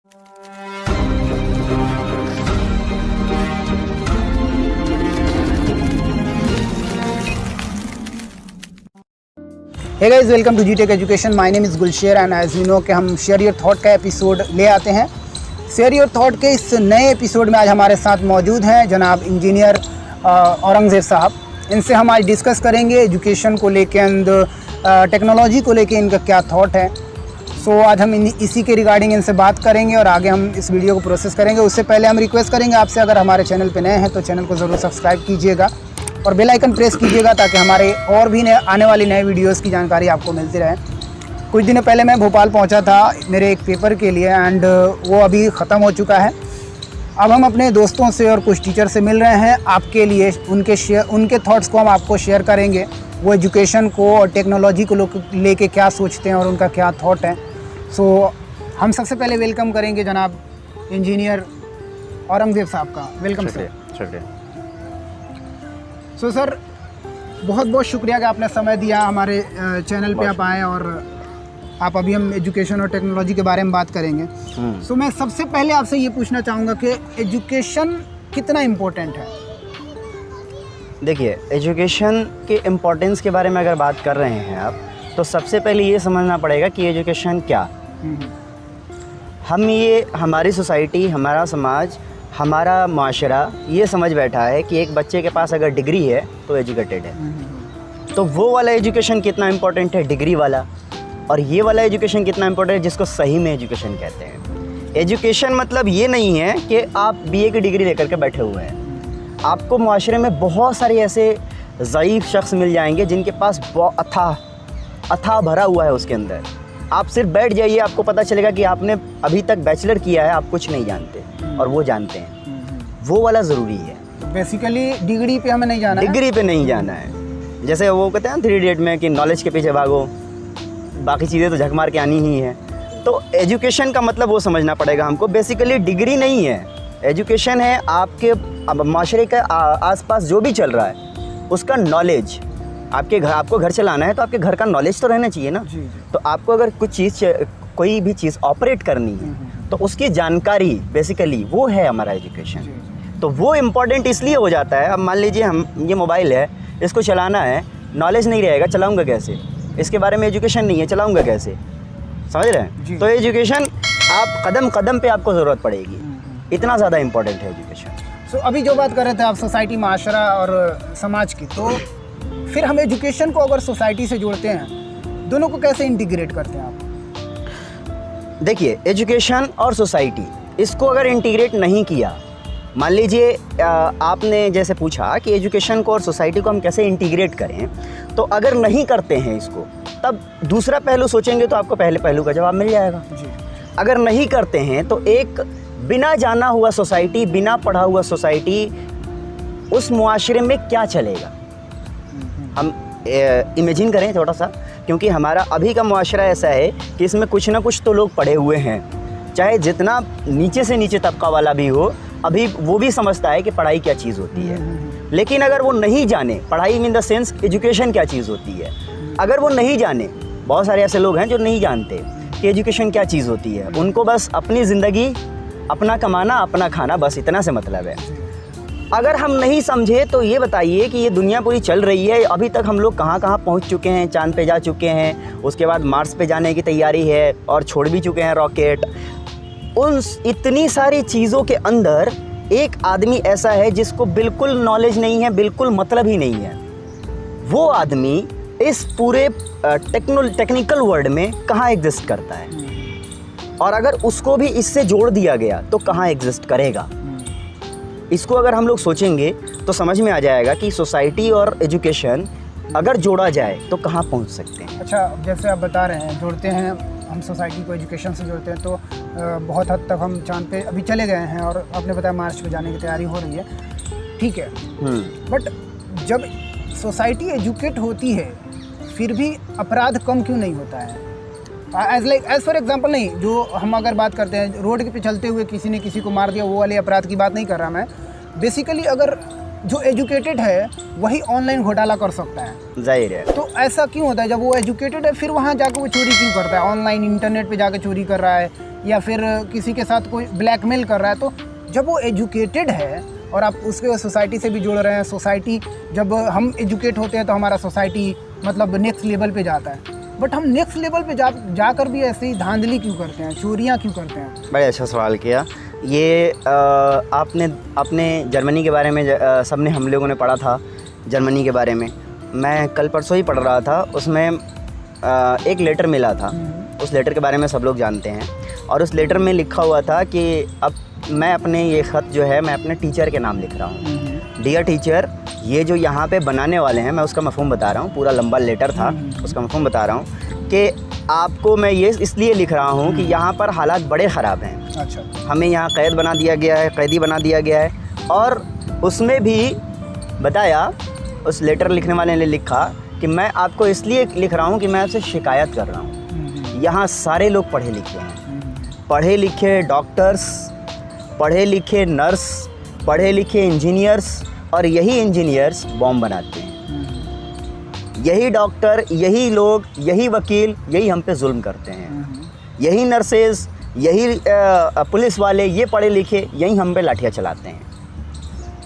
Hey guys, welcome to जीटेक education. My name is Gulsher and as you know कि हम share your thought का episode ले आते हैं। शेयर योर थॉट के इस नए एपिसोड में आज हमारे साथ मौजूद हैं जनाब इंजीनियर औरंगज़ेब साहब। इनसे हम आज डिस्कस करेंगे एजुकेशन को लेके एंड टेक्नोलॉजी को लेके इनका क्या थॉट है। सो आज हम इसी के रिगार्डिंग इनसे बात करेंगे और आगे हम इस वीडियो को प्रोसेस करेंगे। उससे पहले हम रिक्वेस्ट करेंगे आपसे, अगर हमारे चैनल पे नए हैं तो चैनल को ज़रूर सब्सक्राइब कीजिएगा और बेल आइकन प्रेस कीजिएगा ताकि हमारे और भी आने वाली नए वीडियोस की जानकारी आपको मिलती रहे। कुछ दिनों पहले मैं भोपाल पहुंचा था मेरे एक पेपर के लिए एंड वो अभी ख़त्म हो चुका है। अब हम अपने दोस्तों से और कुछ टीचर से मिल रहे हैं आपके लिए। उनके थॉट्स को हम आपको शेयर करेंगे, वो एजुकेशन को और टेक्नोलॉजी को लेके क्या सोचते हैं और उनका क्या थॉट है। सो हम सबसे पहले वेलकम करेंगे जनाब इंजीनियर औरंगज़ेब साहब का। Welcome sir. शुक्रिया। सो सर, बहुत बहुत शुक्रिया कि आपने समय दिया, हमारे चैनल पे आप आए और आप अभी हम एजुकेशन और टेक्नोलॉजी के बारे में बात करेंगे। सो मैं सबसे पहले आपसे ये पूछना चाहूँगा कि एजुकेशन कितना इम्पोर्टेंट है। देखिए, एजुकेशन के इम्पोर्टेंस के बारे में अगर बात कर रहे हैं आप, तो सबसे पहले ये समझना पड़ेगा कि एजुकेशन क्या। हमारी सोसाइटी, हमारा समाज, हमारा माशरा ये समझ बैठा है कि एक बच्चे के पास अगर डिग्री है तो एजुकेटेड है। तो वो वाला एजुकेशन कितना इम्पोर्टेंट है, डिग्री वाला, और ये वाला एजुकेशन कितना इम्पोर्टेंट है जिसको सही में एजुकेशन कहते हैं। एजुकेशन मतलब ये नहीं है कि आप बीए की डिग्री लेकर के बैठे हुए हैं। आपको माशरे में बहुत सारे ऐसे ज़ईफ़ शख्स मिल जाएंगे जिनके पास अथाह भरा हुआ है उसके अंदर। आप सिर्फ बैठ जाइए, आपको पता चलेगा कि आपने अभी तक बैचलर किया है, आप कुछ नहीं जानते और वो जानते हैं। वो वाला ज़रूरी है। बेसिकली डिग्री पे हमें नहीं जाना है। डिग्री पे नहीं जाना है। जैसे वो कहते हैं 3 इडियट में कि नॉलेज के पीछे भागो, बाकी चीज़ें तो झक मार के आनी ही है। तो एजुकेशन का मतलब वो समझना पड़ेगा हमको। बेसिकली डिग्री नहीं है, एजुकेशन है आपके माशरे के आसपास जो भी चल रहा है उसका नॉलेज। आपको घर चलाना है तो आपके घर का नॉलेज तो रहना चाहिए ना। तो आपको अगर कोई भी चीज़ ऑपरेट करनी है तो उसकी जानकारी, बेसिकली वो है हमारा एजुकेशन। तो वो इम्पोर्टेंट इसलिए हो जाता है। अब मान लीजिए ये मोबाइल है, इसको चलाना है, नॉलेज नहीं रहेगा, चलाऊंगा कैसे? इसके बारे में एजुकेशन नहीं है, चलाऊंगा कैसे? समझ रहे हैं? तो एजुकेशन आप कदम कदम पे आपको ज़रूरत पड़ेगी, इतना ज़्यादा इम्पोर्टेंट है एजुकेशन। सो अभी जो बात कर रहे थे आप सोसाइटी, माशरा और समाज की, तो फिर हम एजुकेशन को अगर सोसाइटी से जोड़ते हैं, दोनों को कैसे इंटीग्रेट करते हैं आप? देखिए, एजुकेशन और सोसाइटी, इसको अगर इंटीग्रेट नहीं किया, मान लीजिए आपने जैसे पूछा कि एजुकेशन को और सोसाइटी को हम कैसे इंटीग्रेट करें, तो अगर नहीं करते हैं इसको, तब दूसरा पहलू सोचेंगे तो आपको पहले पहलू का जवाब मिल जाएगा। अगर नहीं करते हैं तो एक बिना जाना हुआ सोसाइटी, बिना पढ़ा हुआ सोसाइटी, उस मुआशरे में क्या चलेगा? हम इमेजिन करें थोड़ा सा, क्योंकि हमारा अभी का मुआशरा ऐसा है कि इसमें कुछ ना कुछ तो लोग पढ़े हुए हैं। चाहे जितना नीचे से नीचे तबका वाला भी हो, अभी वो भी समझता है कि पढ़ाई क्या चीज़ होती है। लेकिन अगर वो नहीं जाने, पढ़ाई इन द सेंस एजुकेशन क्या चीज़ होती है, अगर वो नहीं जाने, बहुत सारे ऐसे लोग हैं जो नहीं जानते कि एजुकेशन क्या चीज़ होती है। उनको बस अपनी ज़िंदगी, अपना कमाना, अपना खाना, बस इतना से मतलब है। अगर हम नहीं समझे तो ये बताइए कि ये दुनिया पूरी चल रही है, अभी तक हम लोग कहाँ कहाँ पहुँच चुके हैं। चांद पे जा चुके हैं, उसके बाद मार्स पे जाने की तैयारी है और छोड़ भी चुके हैं रॉकेट। उन इतनी सारी चीज़ों के अंदर एक आदमी ऐसा है जिसको बिल्कुल नॉलेज नहीं है, बिल्कुल मतलब ही नहीं है। वो आदमी इस पूरे टेक्निकल वर्ल्ड में कहाँ एग्जिस्ट करता है, और अगर उसको भी इससे जोड़ दिया गया तो कहाँ एग्जिस्ट करेगा? इसको अगर हम लोग सोचेंगे तो समझ में आ जाएगा कि सोसाइटी और एजुकेशन अगर जोड़ा जाए तो कहाँ पहुँच सकते हैं। अच्छा, जैसे आप बता रहे हैं जोड़ते हैं, हम सोसाइटी को एजुकेशन से जोड़ते हैं, तो बहुत हद तक हम चांद पे अभी चले गए हैं और आपने बताया मार्च पे जाने की तैयारी हो रही है, ठीक है। बट जब सोसाइटी एजुकेट होती है फिर भी अपराध कम क्यों नहीं होता है? एज फॉर एग्जांपल नहीं, जो हम अगर बात करते हैं रोड पे चलते हुए किसी ने किसी को मार दिया, वो वाले अपराध की बात नहीं कर रहा मैं। बेसिकली अगर जो एजुकेटेड है वही ऑनलाइन घोटाला कर सकता है, जाहिर है। तो ऐसा क्यों होता है? जब वो एजुकेटेड है फिर वहाँ जाकर वो चोरी क्यों करता है? ऑनलाइन इंटरनेट पे जाकर चोरी कर रहा है या फिर किसी के साथ कोई ब्लैकमेल कर रहा है, तो जब वो एजुकेटेड है और आप उसके सोसाइटी से भी जुड़ रहे हैं, सोसाइटी जब हम एजुकेट होते हैं तो हमारा सोसाइटी मतलब नेक्स्ट लेवल पे जाता है, बट हम नेक्स्ट लेवल पे जाकर भी ऐसे ही धांधली क्यों करते हैं, चोरियां क्यों करते हैं? बड़े अच्छा सवाल किया। ये आपने जर्मनी के बारे में सबने हम लोगों ने पढ़ा था जर्मनी के बारे में। मैं कल परसों ही पढ़ रहा था, उसमें एक लेटर मिला था, उस लेटर के बारे में सब लोग जानते हैं। और उस लेटर में लिखा हुआ था कि अब मैं अपने ये ख़त जो है मैं अपने टीचर के नाम लिख रहा हूँ। डियर टीचर, ये जो यहाँ पे बनाने वाले हैं, मैं उसका मफ़हूम बता रहा हूँ, पूरा लंबा लेटर था, उसका मफ़हूम बता रहा हूँ कि आपको मैं ये इसलिए लिख रहा हूँ कि यहाँ पर हालात बड़े ख़राब हैं। अच्छा, हमें यहाँ कैद बना दिया गया है, कैदी बना दिया गया है। और उसमें भी बताया, उस लेटर लिखने वाले ने लिखा कि मैं आपको इसलिए लिख रहा हूँ कि मैं आपसे शिकायत कर रहा हूँ। यहाँ सारे लोग पढ़े लिखे हैं, पढ़े लिखे डॉक्टर्स, पढ़े लिखे नर्स, पढ़े लिखे इंजीनियर्स, और यही इंजीनियर्स बॉम्ब बनाते हैं। यही डॉक्टर, यही लोग, यही वकील, यही हम पे जुल्म करते हैं। यही नर्सेज, यही पुलिस वाले, ये पढ़े लिखे, यही हम पे लाठियाँ चलाते हैं।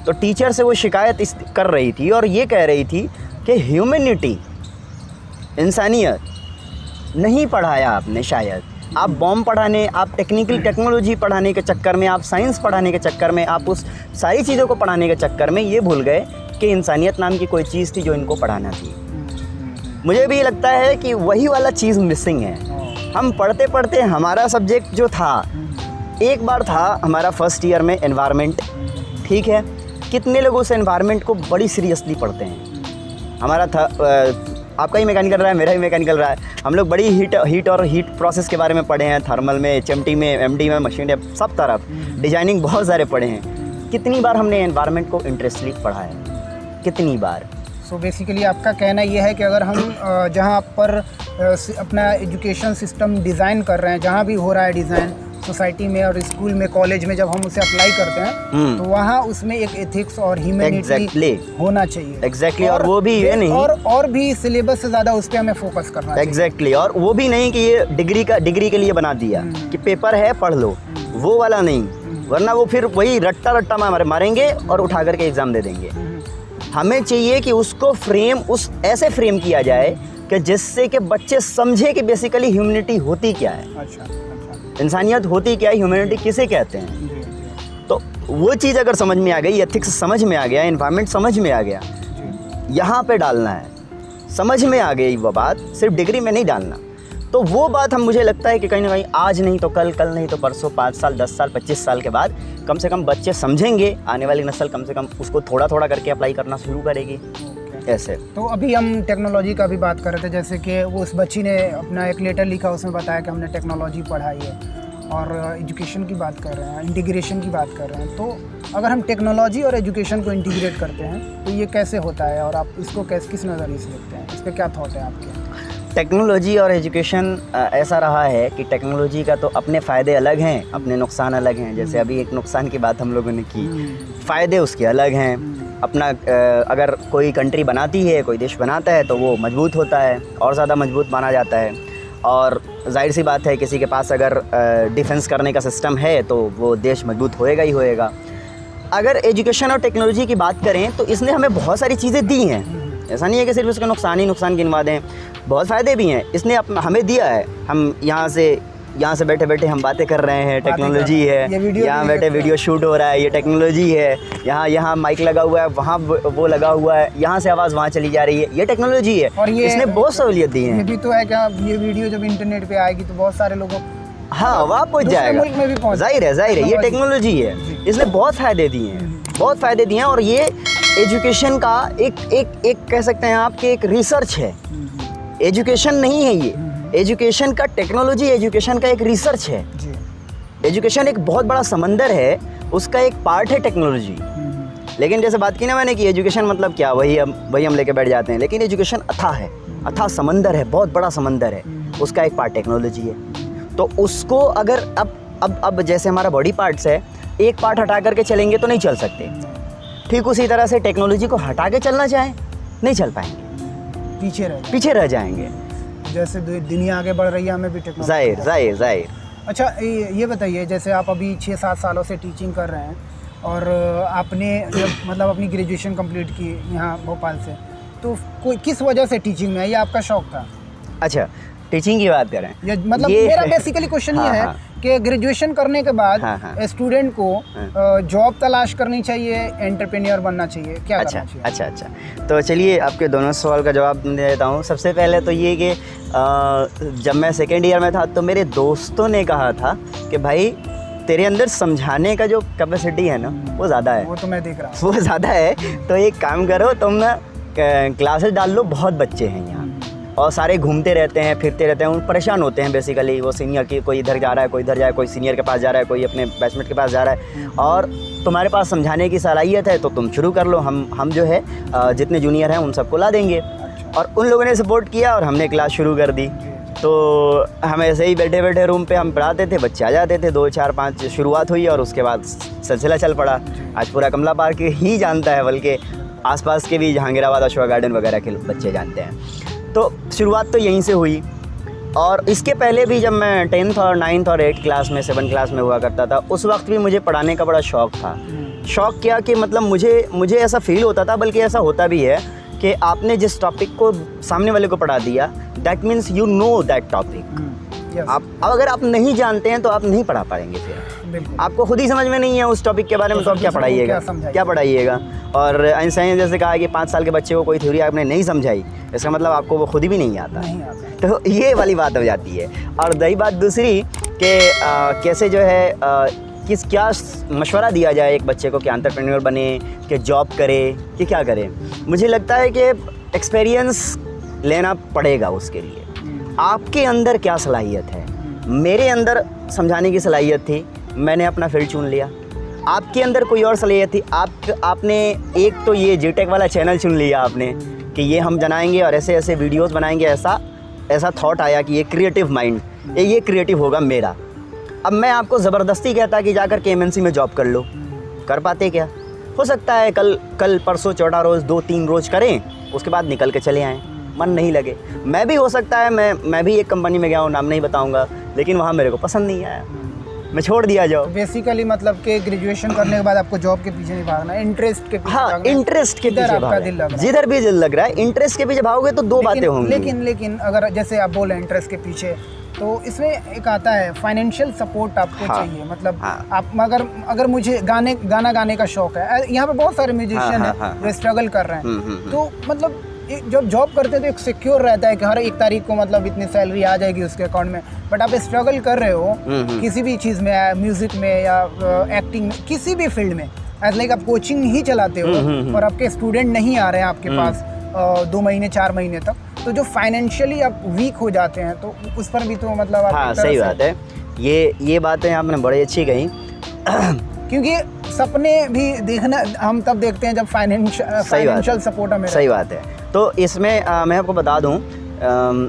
तो टीचर से वो शिकायत कर रही थी और ये कह रही थी कि ह्यूमैनिटी, इंसानियत नहीं पढ़ाया आपने शायद। आप बॉम्ब पढ़ाने, आप टेक्नोलॉजी पढ़ाने के चक्कर में, आप साइंस पढ़ाने के चक्कर में, आप उस सारी चीज़ों को पढ़ाने के चक्कर में ये भूल गए कि इंसानियत नाम की कोई चीज़ थी जो इनको पढ़ाना थी। मुझे भी लगता है कि वही वाला चीज़ मिसिंग है। हम पढ़ते पढ़ते हमारा सब्जेक्ट जो था, एक बार था हमारा फर्स्ट ईयर में एनवायरनमेंट, ठीक है, कितने लोग उस एनवायरनमेंट को बड़ी सीरियसली पढ़ते हैं। हमारा था आपका ही मैकेनिकल रहा है, मेरा ही मैकेनिकल रहा है, हम लोग बड़ी हीट और हीट प्रोसेस के बारे में पढ़े हैं, थर्मल में, एचएमटी में, एमडी में, मशीन में, सब तरफ डिजाइनिंग बहुत सारे पढ़े हैं। कितनी बार हमने एनवायरनमेंट को इंटरेस्टली पढ़ा है, कितनी बार। सो बेसिकली आपका कहना ये है कि अगर हम जहाँ पर अपना एजुकेशन सिस्टम डिज़ाइन कर रहे हैं, जहाँ भी हो रहा है डिज़ाइन, सोसाइटी में और स्कूल में, कॉलेज में, जब हम उसे अप्लाई करते हैं तो वहाँ उसमें एक एथिक्स और ह्यूमैनिटी होना चाहिए। एग्जैक्टली। और वो भी ये नहीं, और भी सिलेबस से ज़्यादा उस पर हमें फोकस करना चाहिए। एग्जैक्टली। और वो भी नहीं कि ये डिग्री के लिए बना दिया कि पेपर है पढ़ लो, वो वाला नहीं, वरना वो फिर वही रट्टा मारेंगे और उठा करके एग्ज़ाम दे देंगे। हमें चाहिए कि उसको ऐसे फ्रेम किया जाए कि जिससे कि बच्चे समझे कि बेसिकली ह्यूमैनिटी होती क्या है। अच्छा, इंसानियत होती क्या है, ह्यूमैनिटी किसे कहते हैं। तो वो चीज़ अगर समझ में आ गई, एथिक्स समझ में आ गया, एनवायरनमेंट समझ में आ गया, यहाँ पे डालना है, समझ में आ गई वो बात, सिर्फ डिग्री में नहीं डालना। तो वो बात मुझे लगता है कि कहीं ना कहीं आज नहीं तो कल, कल नहीं तो परसों, 5 साल, 10 साल, 25 साल के बाद कम से कम बच्चे समझेंगे, आने वाली नस्ल कम से कम उसको थोड़ा थोड़ा करके अप्लाई करना शुरू करेगी। ऐसे तो अभी हम टेक्नोलॉजी का भी बात कर रहे थे, जैसे कि वो उस बच्ची ने अपना एक लेटर लिखा, उसमें बताया कि हमने टेक्नोलॉजी पढ़ाई है, और एजुकेशन की बात कर रहे हैं, इंटीग्रेशन की बात कर रहे हैं। तो अगर हम टेक्नोलॉजी और एजुकेशन को इंटीग्रेट करते हैं तो ये कैसे होता है, और आप इसको किस नज़रिए से देखते हैं, इस पर क्या थॉट है आपके? टेक्नोलॉजी और एजुकेशन ऐसा रहा है कि टेक्नोलॉजी का तो अपने फ़ायदे अलग हैं, अपने नुकसान अलग हैं। जैसे अभी एक नुकसान की बात हम लोगों ने की, फ़ायदे उसके अलग हैं। अपना अगर कोई कंट्री बनाती है, कोई देश बनाता है तो वो मजबूत होता है, और ज़्यादा मजबूत माना जाता है। और जाहिर सी बात है, किसी के पास अगर डिफेंस करने का सिस्टम है तो वो देश मजबूत होएगा ही होएगा। अगर एजुकेशन और टेक्नोलॉजी की बात करें तो इसने हमें बहुत सारी चीज़ें दी हैं। ऐसा नहीं है कि सिर्फ उसके नुकसान गिनवा दें, बहुत फ़ायदे भी हैं। इसने हमें दिया है। हम यहाँ से बैठे बैठे हम बातें कर रहे हैं, टेक्नोलॉजी है। यहाँ बैठे वीडियो शूट हो रहा है, ये टेक्नोलॉजी है। यहाँ माइक लगा हुआ है, वहाँ वो लगा हुआ है, यहाँ से आवाज़ वहाँ चली जा रही है, ये टेक्नोलॉजी है। और ये इसने बहुत सहूलियत दी है। ये भी तो है कि ये वीडियो जब इंटरनेट पे आएगी तो बहुत सारे लोगों, हाँ, वहाँ पहुँच जाएगा। जाहिर है, ये टेक्नोलॉजी है। इसने बहुत फ़ायदे दिए हैं, और ये एजुकेशन का एक कह सकते हैं आप कि एक रिसर्च है। एजुकेशन नहीं है ये, एजुकेशन का टेक्नोलॉजी, एजुकेशन का एक रिसर्च है। एजुकेशन एक बहुत बड़ा समंदर है, उसका एक पार्ट है टेक्नोलॉजी। लेकिन जैसे बात की ना मैंने कि एजुकेशन मतलब क्या, वही हम लेके बैठ जाते हैं। लेकिन एजुकेशन अथाह है, अथाह समंदर है, बहुत बड़ा समंदर है, उसका एक पार्ट टेक्नोलॉजी है। तो उसको अगर अब जैसे हमारा बॉडी पार्ट्स है, एक पार्ट हटा करके चलेंगे तो नहीं चल सकते, ठीक उसी तरह से टेक्नोलॉजी को हटा के चलना चाहें नहीं चल पाएंगे, पीछे रह जाएंगे। जैसे दुनिया आगे बढ़ रही है, हमें भी टेक्नोलॉजी, जाहिर। अच्छा ये बताइए, जैसे आप अभी 6-7 सालों से टीचिंग कर रहे हैं और आपने जब मतलब अपनी ग्रेजुएशन कंप्लीट की यहाँ भोपाल से, तो कोई किस वजह से टीचिंग में है, या आपका शौक था? अच्छा, टीचिंग की बात करें, मतलब मेरा बेसिकली क्वेश्चन ये है कि ग्रेजुएशन करने के बाद स्टूडेंट को जॉब तलाश करनी चाहिए, एंटरप्रेन्योर बनना चाहिए, क्या करना चाहिए? अच्छा, तो चलिए आपके दोनों सवाल का जवाब दे देता हूँ। सबसे पहले तो ये कि जब मैं सेकेंड ईयर में था तो मेरे दोस्तों ने कहा था कि भाई तेरे अंदर समझाने का जो कैपेसिटी है ना वो ज़्यादा है, वो तो मैं देख रहा हूँ, वो ज़्यादा है, तो एक काम करो तुम ना क्लासेस डाल लो। बहुत बच्चे हैं यहाँ और सारे घूमते रहते हैं, फिरते रहते हैं, उन परेशान होते हैं बेसिकली। वो सीनियर की कोई इधर जा रहा है, कोई इधर जाए, कोई सीनियर के पास जा रहा है, कोई अपने बैचमेट के पास जा रहा है, और तुम्हारे पास समझाने की सलाहियत है तो तुम शुरू कर लो, हम जो है जितने जूनियर हैं उन सबको ला देंगे। और उन लोगों ने सपोर्ट किया और हमने क्लास शुरू कर दी। तो हम ऐसे ही बैठे बैठे रूम पे हम पढ़ाते थे, बच्चे आ जाते थे, 2 4 5 शुरुआत हुई और उसके बाद सिलसिला चल पड़ा। आज पूरा कमला पार्क ही जानता है, बल्कि आसपास के भी जहांगीराबाद, अशोका गार्डन वगैरह के बच्चे जानते हैं। तो शुरुआत तो यहीं से हुई। और इसके पहले भी जब मैं 10th और 9th और 8th क्लास में, 7th क्लास में हुआ करता था, उस वक्त भी मुझे पढ़ाने का बड़ा शौक़ था। शौक़ क्या कि मतलब मुझे ऐसा फील होता था, बल्कि ऐसा होता भी है कि आपने जिस टॉपिक को सामने वाले को पढ़ा दिया, that means you know that topic. आप अगर आप नहीं जानते हैं तो आप नहीं पढ़ा पाएंगे, फिर आपको खुद ही समझ में नहीं है उस टॉपिक के बारे में, तो आप क्या पढ़ाइएगा। और आइंस्टाइन जैसे कहा कि 5 साल के बच्चे को कोई थ्योरी आपने नहीं समझाई, इसका मतलब आपको वो खुद भी नहीं आता। तो ये वाली बात हो जाती है। और रही बात दूसरी कि कैसे जो है क्या मशवरा दिया जाए एक बच्चे को कि एंटरप्रेन्योर बने, कि जॉब करे, कि क्या करे। मुझे लगता है कि एक्सपीरियंस लेना पड़ेगा उसके लिए। आपके अंदर क्या सलाहियत है? मेरे अंदर समझाने की सलाहियत थी, मैंने अपना फील्ड चुन लिया। आपके अंदर कोई और सलाहियत थी, आपने एक तो ये जीटेक वाला चैनल चुन लिया आपने कि ये हम बनाएंगे और ऐसे ऐसे वीडियोस बनाएंगे। ऐसा थॉट आया कि ये क्रिएटिव माइंड, ये क्रिएटिव होगा मेरा। अब मैं आपको ज़बरदस्ती कहता कि जाकर के एमएनसी में जॉब कर लो, कर पाते क्या? हो सकता है कल परसों चौथा रोज़ 2-3 रोज़ करें, उसके बाद निकल के चले आएँ, मन नहीं लगे। मैं भी हो सकता है मैं भी एक कंपनी में गया हूँ, नाम नहीं बताऊँगा, लेकिन वहाँ मेरे को पसंद नहीं आया, मैं छोड़ दिया जॉब। तो बेसिकली मतलब कि ग्रेजुएशन करने के बाद आपको जॉब के पीछे नहीं भागना, इंटरेस्ट के पीछे। हाँ, इंटरेस्ट के पीछे आपका दिल लग रहा है, जिधर भी दिल लग रहा है, इंटरेस्ट के पीछे भागोगे तो दो बातें होंगी। लेकिन अगर जैसे आप बोले इंटरेस्ट के पीछे, तो इसमें एक आता है फाइनेंशियल सपोर्ट आपको चाहिए। मतलब आप अगर मुझे गाना गाने का शौक है, यहाँ पे बहुत सारे म्यूजिशियन हैं जो स्ट्रगल कर रहे हैं, तो मतलब जब जॉब करते हैं तो एक सिक्योर रहता है कि हर 1 तारीख को मतलब इतनी सैलरी आ जाएगी उसके अकाउंट में। बट आप स्ट्रगल कर रहे हो किसी भी चीज़ में, म्यूज़िक में या एक्टिंग में, किसी भी फील्ड में, एज लाइक आप कोचिंग ही चलाते हो और आपके स्टूडेंट नहीं आ रहे हैं आपके पास 2 महीने 4 महीने तक, तो जो फाइनेंशियली आप वीक हो जाते हैं, तो उस पर भी तो मतलब आप। हाँ, सही बात है। ये बातें आपने बड़ी अच्छी कही। क्योंकि सपने भी देखना हम तब देखते हैं जब फाइनेंशियल सपोर्ट हमें। सही बात है। तो इसमें मैं आपको बता दूं,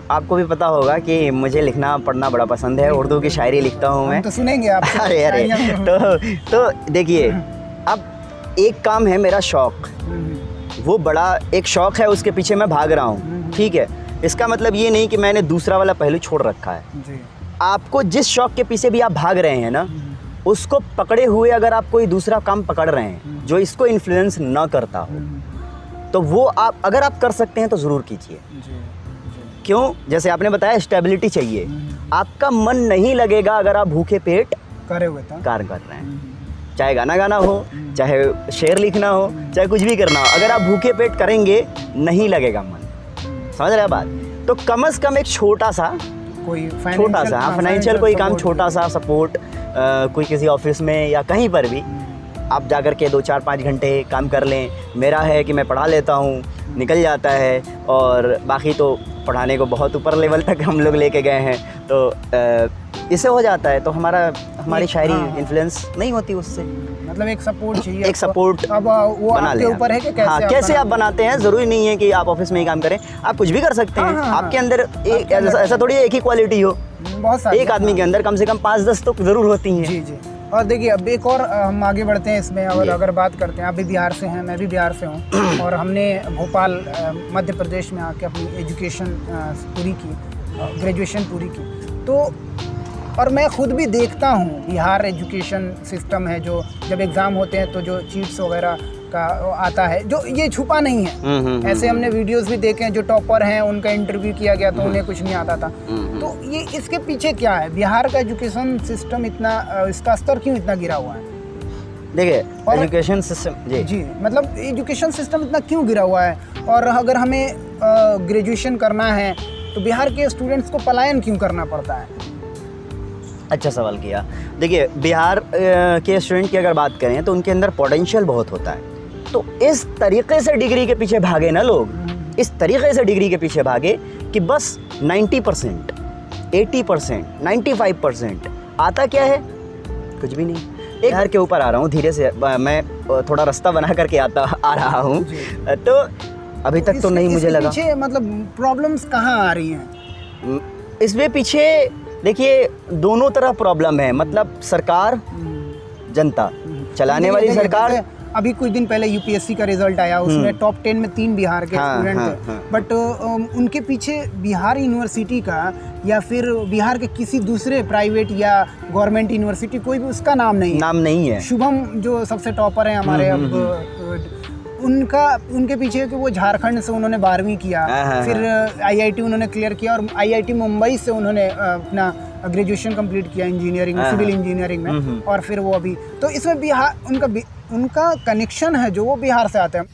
आपको भी पता होगा कि मुझे लिखना पढ़ना बड़ा पसंद है, उर्दू की शायरी लिखता हूं मैं। तो सुनेंगे आप। अरे तो देखिए, अब एक काम है मेरा शौक़, वो बड़ा एक शौक़ है, उसके पीछे मैं भाग रहा हूँ, ठीक है। इसका मतलब ये नहीं कि मैंने दूसरा वाला पहलू छोड़ रखा है। आपको जिस शौक़ के पीछे भी आप भाग रहे हैं ना, उसको पकड़े हुए अगर आप कोई दूसरा काम पकड़ रहे हैं जो इसको इन्फ्लुएंस ना करता हो, तो वो आप अगर आप कर सकते हैं तो ज़रूर कीजिए। क्यों? जैसे आपने बताया स्टेबिलिटी चाहिए। आपका मन नहीं लगेगा अगर आप भूखे पेट कार्य कर रहे हैं, चाहे गाना गाना हो, चाहे शेर लिखना हो, चाहे कुछ भी करना हो, अगर आप भूखे पेट करेंगे नहीं लगेगा मन। समझ रहे बात? तो कम से कम एक छोटा सा फाइनेंशियल कोई काम, छोटा सा सपोर्ट, कोई किसी ऑफिस में या कहीं पर भी आप जाकर के 2 4 5 घंटे काम कर लें। मेरा है कि मैं पढ़ा लेता हूँ, निकल जाता है, और बाकी तो पढ़ाने को बहुत ऊपर लेवल तक हम लोग लेके गए हैं, तो इससे हो जाता है। तो हमारी शायरी इन्फ्लुएंस नहीं होती उससे। मतलब एक सपोर्ट चाहिए, एक सपोर्ट अब वो आपके ऊपर है कि कैसे आप बनाते हैं। ज़रूरी नहीं है कि आप ऑफिस में ही काम करें, आप कुछ भी कर सकते हैं। आपके अंदर ऐसा थोड़ी एक ही क्वालिटी हो, एक आदमी के अंदर कम से कम 5-10 तो ज़रूर होती हैं। जी। और देखिए, अब एक और हम आगे बढ़ते हैं इसमें, और अगर बात करते हैं, आप भी बिहार से हैं, मैं भी बिहार से हूँ, और हमने भोपाल मध्य प्रदेश में आके अपनी एजुकेशन पूरी की, ग्रेजुएशन पूरी की। तो और मैं खुद भी देखता हूँ बिहार एजुकेशन सिस्टम है जो जब एग्ज़ाम होते हैं तो जो चीट्स वगैरह का आता है, जो ये छुपा नहीं है। ऐसे हमने वीडियोस भी देखे हैं, जो टॉपर हैं उनका इंटरव्यू किया गया तो उन्हें कुछ नहीं आता था। तो ये इसके पीछे क्या है? बिहार का एजुकेशन सिस्टम इतना इसका स्तर क्यों इतना गिरा हुआ है? देखिए एजुकेशन सिस्टम जी मतलब एजुकेशन सिस्टम इतना क्यों गिरा हुआ है? और अगर हमें ग्रेजुएशन करना है तो बिहार के स्टूडेंट्स को पलायन क्यों करना पड़ता है? अच्छा सवाल किया। देखिए बिहार के स्टूडेंट की अगर बात करें तो उनके अंदर पोटेंशियल बहुत होता है, तो इस तरीके से डिग्री के पीछे भागे ना लोग, इस तरीके से डिग्री के पीछे भागे कि बस 90%, 80%, 95% आता क्या है? कुछ भी नहीं। एक घर के ऊपर आ रहा हूँ धीरे से, मैं थोड़ा रास्ता बना करके आ रहा हूँ, तो अभी तक तो नहीं मुझे लगा। पीछे मतलब प्रॉब्लम्स कहाँ आ रही हैं? इसमें पीछे देखिए दोनों तरफ प्रॉब्लम है, मतलब सरकार, जनता, चलाने वाली सरकार। अभी कुछ दिन पहले यूपीएससी का रिजल्ट आया, उसमें टॉप 10 में 3 बिहार के स्टूडेंट थे, बट उनके पीछे बिहार यूनिवर्सिटी का या फिर बिहार के किसी दूसरे प्राइवेट या गवर्नमेंट यूनिवर्सिटी कोई भी उसका नाम नहीं है। शुभम जो सबसे टॉपर हैं हमारे उनके पीछे कि वो झारखंड से उन्होंने 12वीं किया, फिर आईआईटी उन्होंने क्लियर किया और आईआईटी मुंबई से उन्होंने अपना ग्रेजुएशन कंप्लीट किया इंजीनियरिंग में, सिविल इंजीनियरिंग में, और फिर वो अभी तो इसमें बिहार उनका कनेक्शन है जो वो बिहार से आते हैं।